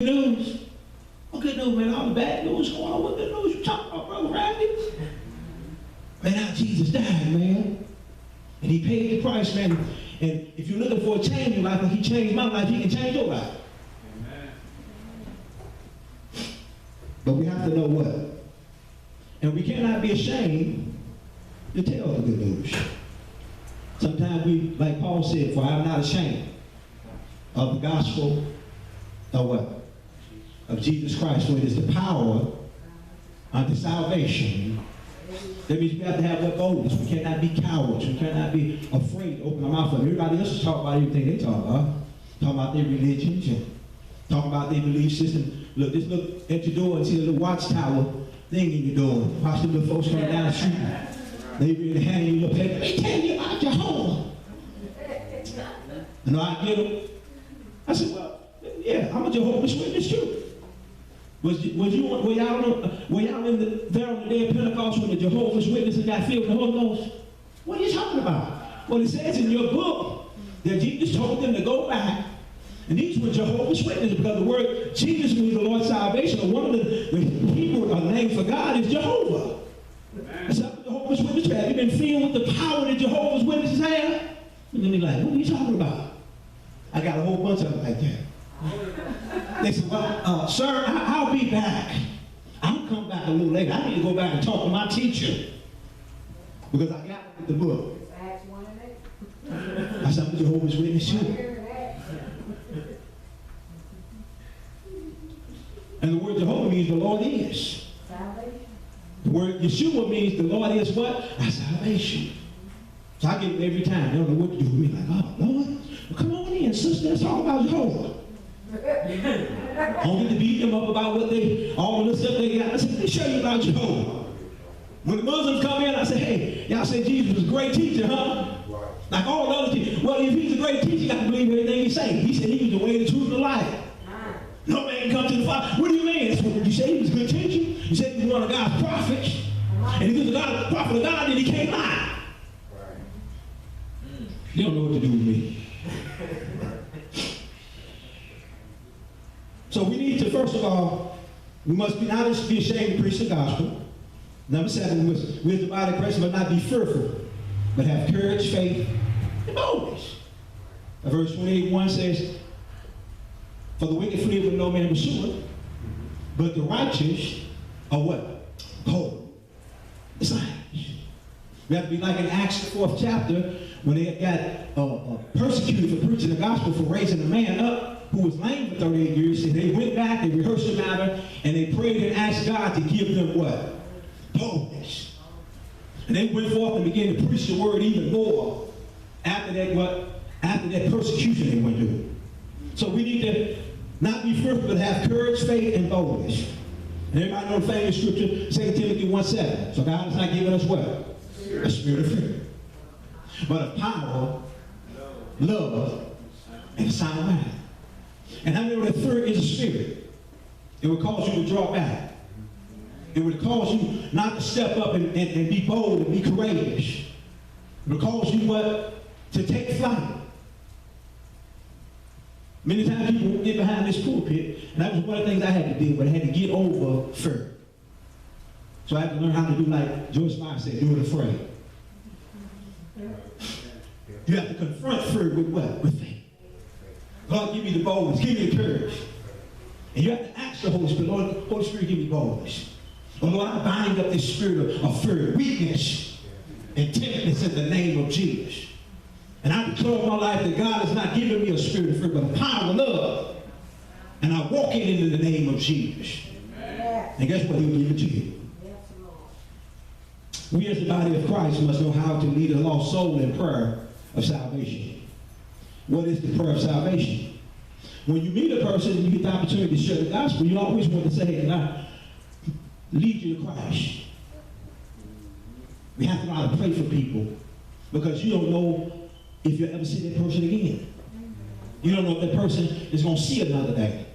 news. What good news, man? All the bad news going on. What good news you talking about, Brother Randy? Man, how Jesus died, man. And he paid the price, man. And if you're looking for a change in your life, like he changed my life, he can change your life. Amen. But we have to know what? And we cannot be ashamed to tell the good news. Sometimes we, like Paul said, for I am not ashamed of the gospel of what? Of Jesus Christ, for it is the power unto salvation. That means we have to have what boldness. We cannot be cowards. We cannot be afraid to open our mouth. Everybody else is talking about everything they talk about. Talking about their religions and talking about their belief system. Look, just look at your door and see a little watchtower thing in your door. Watch the little folks coming down the street. They really hand you a little paper. They tell you about Jehovah. You know, I get them. I said, well, yeah, I'm a Jehovah's Witness too. Were y'all in there on the day of Pentecost when the Jehovah's Witnesses got filled with the Holy Ghost? What are you talking about? Well, it says in your book that Jesus told them to go back, and these were Jehovah's Witnesses because the word Jesus means the Lord's salvation. And one of the Hebrew name for God is Jehovah. That's how the Jehovah's Witnesses have. You been filled with the power that Jehovah's Witnesses have? And then they're like, what are you talking about? I got a whole bunch of them like that. They said, well, sir, I'll be back. I'll come back a little later. I need to go back and talk to my teacher because I got the book. I said, I'm a Jehovah's Witness too. And the word Jehovah means the Lord is. The word Yeshua means the Lord is what? Our salvation. So I get it every time. They don't know what to do with me. Like, oh, Lord, well, come on in, sister. It's all about Jehovah. Only to beat them up about what all the stuff they got. I said, let me show you about Jehovah. When the Muslims come in, I say, hey, y'all say Jesus was a great teacher, huh? Like all the other teachers. Well, if he's a great teacher, you got to believe everything he says. He said he was the way, the truth, and the life. No man can come to the Father. What do you mean? That's what you say he was a good teacher? You said he was one of God's prophets. And if he was a prophet of God, then he can't lie. They don't know what to do with me. So we need to, first of all, we must be not just be ashamed to preach the gospel. Number 7, we as the body of Christ must not be fearful, but have courage, faith, and boldness. Verse 28:1 says, for the wicked flee when no man pursueth, but the righteous are what? Bold. It's like we have to be like in Acts the 4th chapter when they got persecuted for preaching the gospel, for raising a man up who was lame for 38 years. And they went back, they rehearsed the matter, and they prayed and asked God to give them what? Boldness. And they went forth and began to preach the word even more after that what? After that persecution they went through. So we need to not be fearful, but have courage, faith, and boldness. And everybody know the famous scripture, 2 Timothy 1:7. So God has not given us what? A spirit of fear, but of power, love, and a sound mind. And I know that fear is a spirit. It will cause you to draw back. It would cause you not to step up and be bold and be courageous. It will cause you what? To take flight. Many times people get behind this pulpit, and that was one of the things I had to deal with. I had to get over fear. So I had to learn how to do like George Meyer said, do it afraid. You have to confront fear with what? With faith. God, give me the boldness, give me the courage. And you have to ask the Holy Spirit, Lord, Holy Spirit, give me boldness. Oh, Lord, I bind up this spirit of fear, weakness, and timidness in the name of Jesus. And I declare in my life that God has not given me a spirit of fear, but a power of love. And I walk it in the name of Jesus. Amen. And guess what? He'll give it to you. We as the body of Christ must know how to lead a lost soul in prayer of salvation. What is the prayer of salvation? When you meet a person and you get the opportunity to share the gospel, you always want to say, hey, can I lead you to Christ? We have to know how to pray for people because you don't know if you'll ever see that person again. You don't know if that person is going to see another day.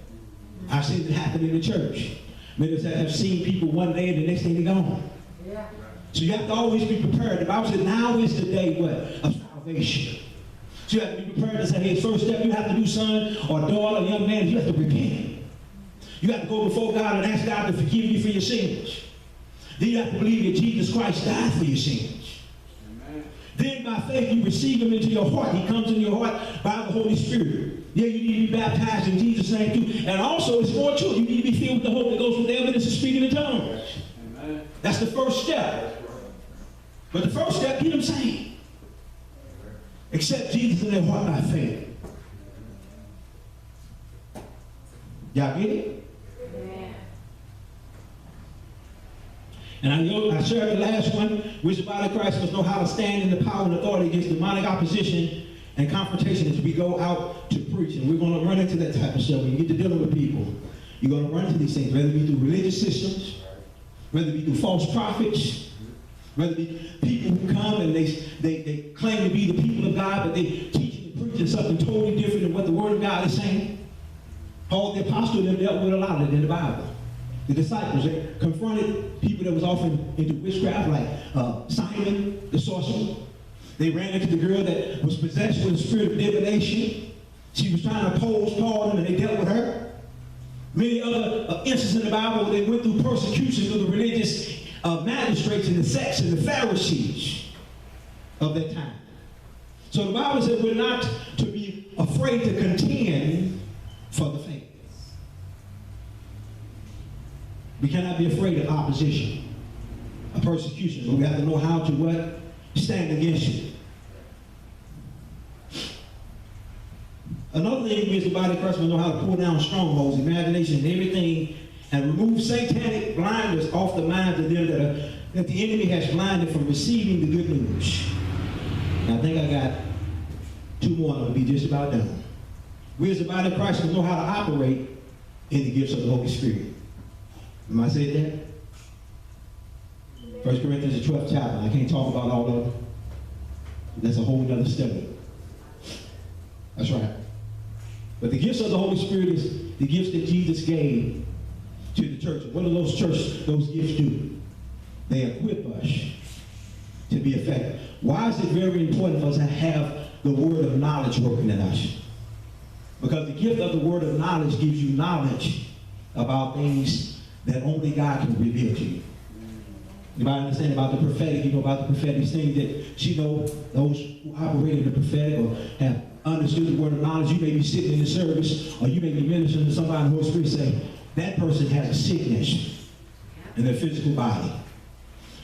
I've seen it happen in the church. Many of us have seen people one day and the next day they're gone. Yeah. So you have to always be prepared. The Bible says now is the day what? Of salvation. So you have to be prepared to say, hey, first step you have to do, son or daughter or young man, you have to repent. You got to go before God and ask God to forgive you for your sins. Then you have to believe that Jesus Christ died for your sins. Amen. Then by faith you receive him into your heart. He comes in your heart by the Holy Spirit. Yeah, you need to be baptized in Jesus' name too. And also, it's more too. You need to be filled with the Holy Ghost with the evidence of speaking in tongues. Amen. That's the first step. But the first step, get them saved. Accept Jesus in their heart by faith. Y'all get it? Amen. And I shared the last one, which the body of Christ must know how to stand in the power and authority against demonic opposition and confrontation as we go out to preach. And we're going to run into that type of stuff. When you get to dealing with people, you're going to run into these things, whether it be through religious systems, whether it be through false prophets, whether it be people who come and they claim to be the people of God, but they teaching and preaching something totally different than what the Word of God is saying. Paul the Apostle, they dealt with a lot of it in the Bible. The disciples, they confronted people that was often into witchcraft, like Simon the sorcerer. They ran into the girl that was possessed with a spirit of divination. She was trying to oppose Paul, and they dealt with her. Many other instances in the Bible where they went through persecution of the religious magistrates and the sects and the Pharisees of that time. So the Bible said we're not to be afraid to contend for the faith. We cannot be afraid of opposition, of persecution, but we have to know how to what? Stand against it. Another thing is the body of Christ will know how to pull down strongholds, imagination, and everything, and remove satanic blinders off the minds of them that the enemy has blinded from receiving the good news. And I think I got two more, and I'll be just about done. We as the body of Christ will know how to operate in the gifts of the Holy Spirit. Am I saying that? 1 Corinthians, the 12th chapter. I can't talk about all of them. That's a whole other study. That's right. But the gifts of the Holy Spirit is the gifts that Jesus gave to the church. What do those gifts do? They equip us to be effective. Why is it very important for us to have the word of knowledge working in us? Because the gift of the word of knowledge gives you knowledge about things that only God can reveal to you. Anybody understand about the prophetic? You know about the prophetic things that you know, those who operate in the prophetic or have understood the word of knowledge. You may be sitting in the service, or you may be ministering to somebody, and the Holy Spirit say, that person has a sickness in their physical body.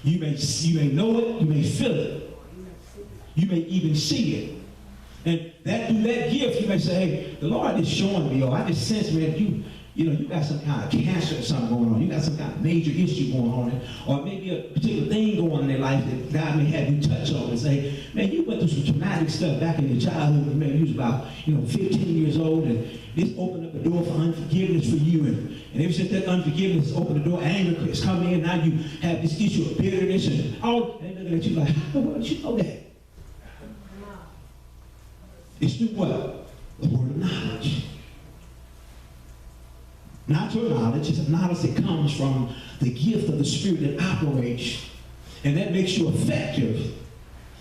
You may know it, you may feel it, you may even see it. And through that gift, you may say, hey, the Lord is showing me, or I just sense, man, you got some kind of cancer or something going on. You got some kind of major issue going on. Or maybe a particular thing going on in their life that God may have you touch on and say, man, you went through some traumatic stuff back in your childhood. Maybe you was about 15 years old, and this opened up a door for unforgiveness for you. And ever since that unforgiveness opened the door, anger has come in. Now you have this issue of bitterness and all. They look at you like, how did you know that? It's through what? The word of knowledge. Not your knowledge, it's a knowledge that comes from the gift of the Spirit that operates, and that makes you effective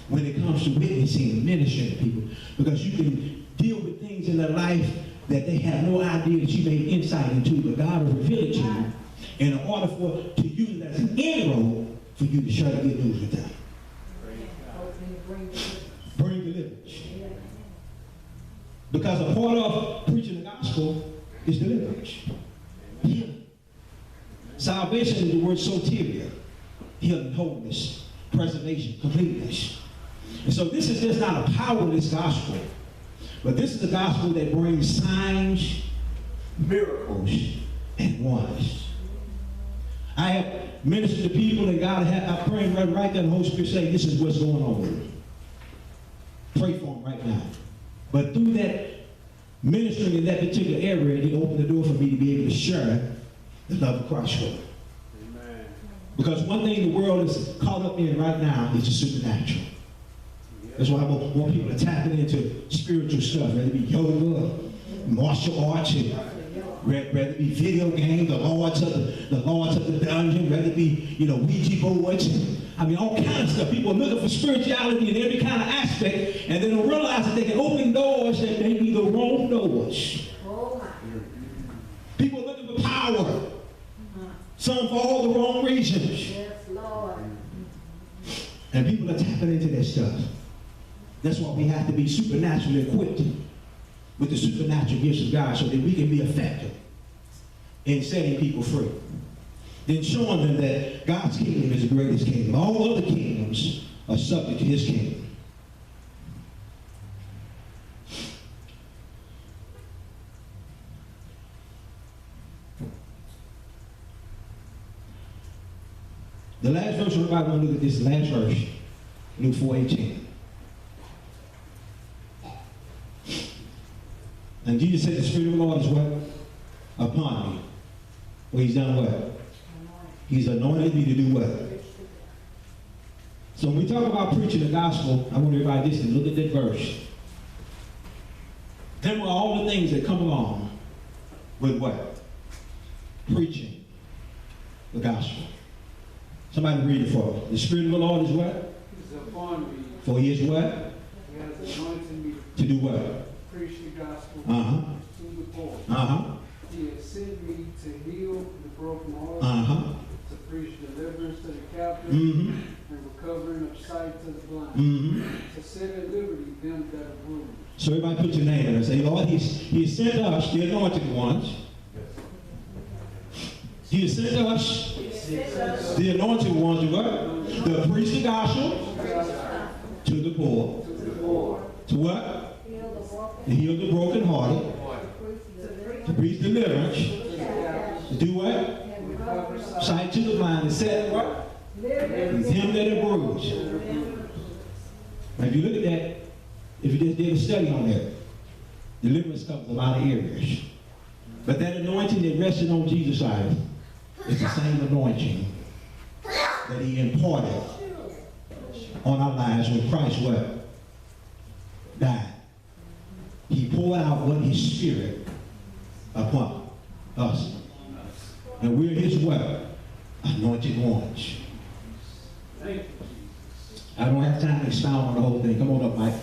when it comes to witnessing and ministering to people, because you can deal with things in their life that they have no idea that you made insight into, but God will reveal it to you in order to use it as an inroad for you to share the good news with them. Bring deliverance. Because a part of preaching the gospel is deliverance. Healing. Salvation is the word soteria. Healing, wholeness, preservation, completeness. And so this is just not a powerless gospel, but this is a gospel that brings signs, miracles, and wonders. I have ministered to people, and God I pray right there, the Holy Spirit say, this is what's going on with them. Pray for them right now. But through that ministering in that particular area, He opened the door for me to be able to share the love of Christ with them. Amen. Because one thing the world is caught up in right now is the supernatural. That's why I want people to tap into spiritual stuff, whether it be yoga, martial arts, and whether it be video games, the lords of the dungeon, whether it be Ouija boards, all kinds of stuff. People are looking for spirituality in every kind of aspect, and they don't realize that they can open doors that may be the wrong doors. People are looking for power power. Some for all the wrong reasons. Yes, Lord. And people are tapping into that stuff. That's why we have to be supernaturally equipped with the supernatural gifts of God so that we can be effective in setting people free. Then showing them that God's kingdom is the greatest kingdom. All other kingdoms are subject to his kingdom. The last verse, everybody want to look at this last verse, Luke 4:18. And Jesus said, the Spirit of the Lord is what? Upon me. Well, he's done what? He's anointed me to do what? So when we talk about preaching the gospel, I want everybody just to look at that verse. Them are all the things that come along with what? Preaching the gospel. Somebody read it for us. The Spirit of the Lord is what? He's upon me. For he is what? He has anointed me To do what? preach the gospel Uh-huh. to the poor. Uh-huh. He has sent me to heal the brokenhearted, Uh-huh. to preach deliverance to the captive, Mm-hmm. and recovering of sight to the blind, Mm-hmm. to set at liberty them that are bruised. So everybody put your name in and say, Lord, he sent us, the anointed ones. He has sent us, the anointed ones, to what? To preach the gospel to the poor. To what? To heal the brokenhearted. To preach deliverance. To do what? Sight to the blind. And set what? Him that are bruised. Now if you look at that, if you just did a study on that, deliverance covers a lot of areas. But that anointing that rested on Jesus' life is the same anointing that he imparted on our lives when Christ what? Died. He poured out what? His Spirit upon us. And we're his what? Anointed ones. Thank you, Jesus. I don't have time to expound on the whole thing. Come on up, Mike.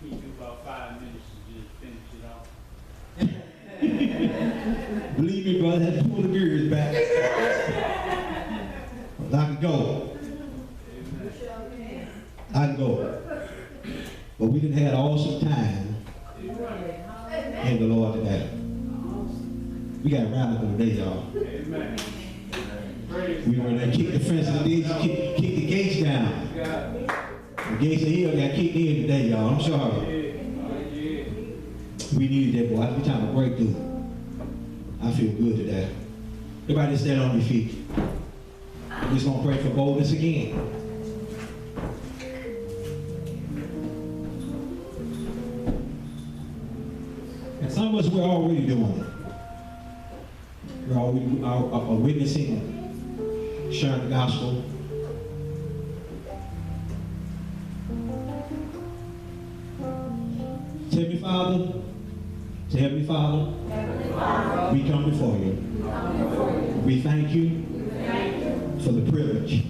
We do about 5 minutes to just finish it off. Believe me, brother, I had to pull the gears back. I can go. I can go. But we didn't have awesome time in the Lord today. We got radical today, y'all. Amen. We were there, kick the fence and kick the gates down. The gates of hell got kicked in today, y'all. I'm sorry. We needed that, boy. Every time a breakthrough, I feel good today. Everybody stand on your feet. We're just going to pray for boldness again. And some of us, we're already doing it. We're already are witnessing and sharing the gospel. Heavenly Father, we come before you. We thank you for the privilege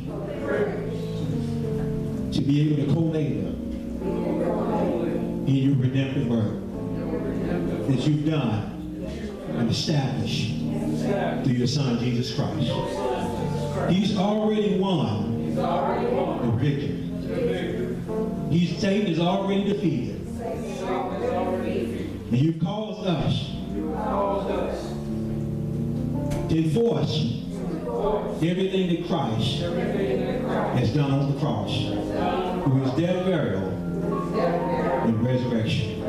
to be able to co-labor in your redemptive work that you've done and established through your Son, Jesus Christ. He's already won the victory. Satan is already defeated. And you've caused us to enforce everything that Christ has done on the cross through his death, burial, and resurrection.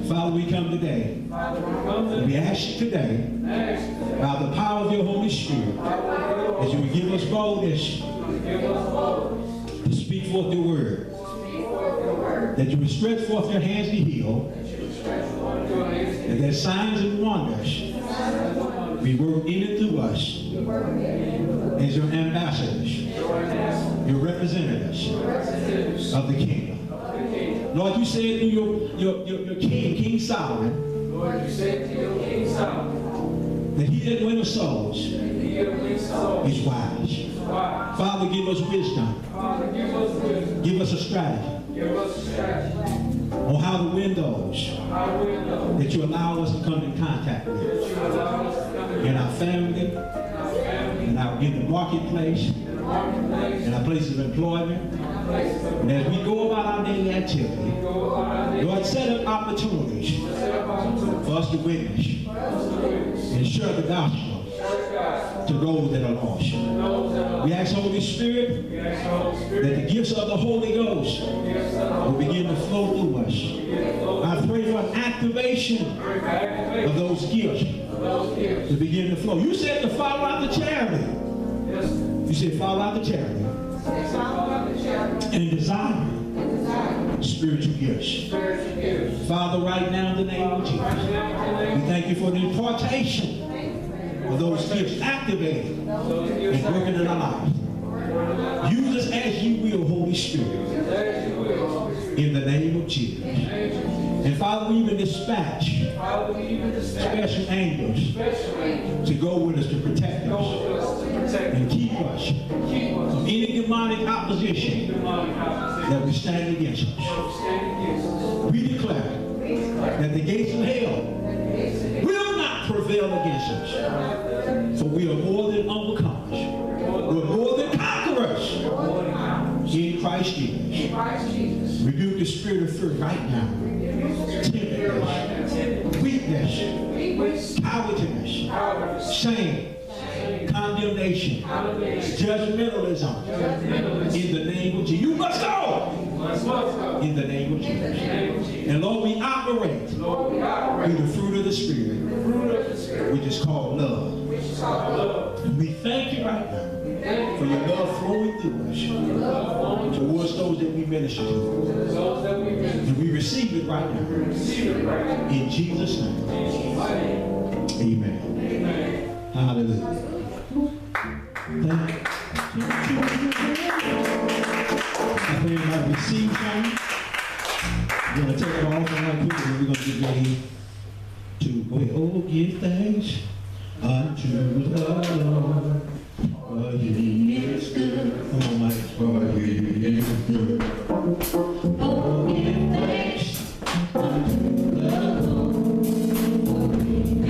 Father, we come today. We ask you today, by the power of your Holy Spirit, that you would give us boldness to speak forth your word. That you would stretch forth your hands to heal. And that signs and wonders be worked in and through us as your ambassadors, your representatives of the kingdom. Lord, you said through your king, King Solomon, Lord, you said to your King Solomon, that he that winneth souls is wise. Father, give us wisdom. Father, give us wisdom. Give us a strategy Give us a strategy on how to win those that that you allow us to come in contact with. In our family, in the marketplace, in our places of employment. And as we go about our daily activity, Lord, set up opportunities for us to witness and share the gospel to those that are lost. We ask Holy Spirit that the gifts of the Holy Ghost will begin to flow through us. I pray for an activation of those gifts to begin to flow. You said to follow out the charity. You said follow out the charity and desire spiritual gifts. Father, right now in the name of Jesus, we thank you for the impartation of those gifts activated and working in our lives. Use us as you will, Holy Spirit, in the name of Jesus. And Father, we even dispatch special angels to go with us to protect us and keep us from any demonic opposition that will stand against us. We declare that the gates of hell will not prevail against us. For we are more than overcomers. We're more than conquerors in Christ Jesus. Rebuke the spirit of fear right now. Timidness, weakness, cowardliness, shame, condemnation, judgmentalism. In the name of Jesus. You must go! In the name of Jesus. And Lord, we operate through the fruit of the Spirit, which is called love. And we thank you right now for your love flowing through us towards those that we minister to. And we receive it right now. In Jesus' name. Amen. Hallelujah. Thank you. I pray everybody receive something. We're going to take it off right quick, and we're going to get ready to go ahead. Oh, give thanks unto the Lord, for he is good. Come on, Mike. For he is good. Oh, give thanks unto the Lord, for he is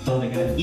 Father God,